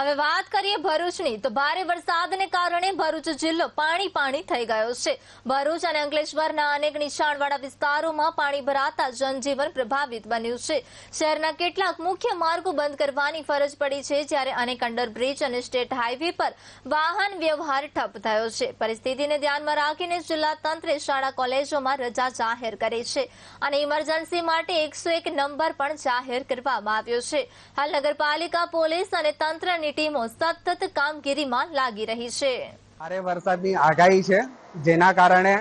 હવે વાત કરીએ ભરૂચની તો ભારે વરસાદને કારણે ભરૂચ જિલ્લો પાણી થઈ ગયો છે। ભરૂચ અને અંકલેશ્વરના અનેક નીચાણવાળા વિસ્તારોમાં પાણી ભરાતા જનજીવન પ્રભાવિત બન્યું છે। શહેરના કેટલાક મુખ્ય માર્ગો બંધ કરવાની ફરજ પડી છે, જ્યારે અનેક અંડરબ્રિજ અને સ્ટેટ હાઈવે પર વાહન વ્યવહાર ઠપ થયો છે। પરિસ્થિતિને ધ્યાનમાં રાખીને જિલ્લા તંત્રે શાળા કોલેજોમાં રજા જાહેર કરી છે અને ઇમરજન્સી માટે 101 નંબર પણ જાહેર કરવામાં આવ્યો છે। હાલ નગરપાલિકા, પોલીસ અને તંત્ર ટીમો સતત કામગીરીમાં લાગી રહી છે। ભારે વરસાદની આગાહી છે, જેના કારણે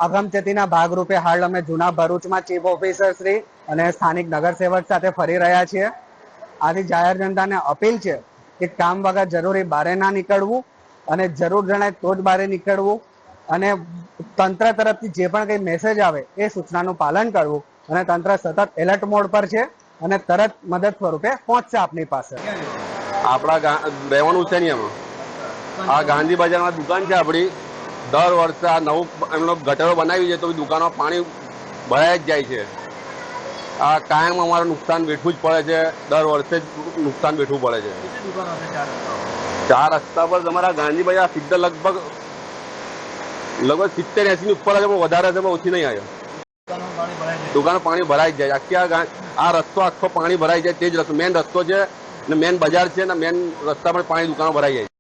અગમચેતીના ભાગરૂપે હાલ અમે જૂના ભરૂચમાં ચીફ ઓફિસર શ્રી અને સ્થાનિક નગરસેવક સાથે ફરી રહ્યા છીએ। આથી જાહેર જનતાને અપીલ છે કે કામ વગર જરૂરી બહાર ના નીકળવું અને જરૂર જણાય તો જ બહાર નીકળવું અને તંત્ર તરફથી જે પણ કંઈ મેસેજ આવે એ સૂચનાનું પાલન કરવું અને તંત્ર સતત એલર્ટ મોડ પર છે અને તરત મદદ સ્વરૂપે પહોંચશે આપની પાસે। આપણા રહેવાનું છે નહીં, આ ગાંધી બજારમાં દુકાન છે આપણી। દર વર્ષે આ નવું એમનો ગટરો બનાવી છે તો દુકાનમાં પાણી ભરાઈ જ જાય છે। આ કાયમ અમારે નુકસાન વેઠવું જ પડે છે, દર વર્ષે જ નુકસાન વેઠવું પડે છે। 4 રસ્તા પર તમારા ગાંધી બજાર સીધા લગભગ 70-80 ની ઉપર છે, વધારે છે, ઓછી નહીં આવ્યો। દુકાનો પાણી ભરાઈ જાય, આખી આ રસ્તો આખો પાણી ભરાઈ જાય। તે જ રસ્તો મેન રસ્તો છે ને મેન બજાર છે ને મેન રસ્તા પર પાણી દુકાનો ભરાઈ જાય।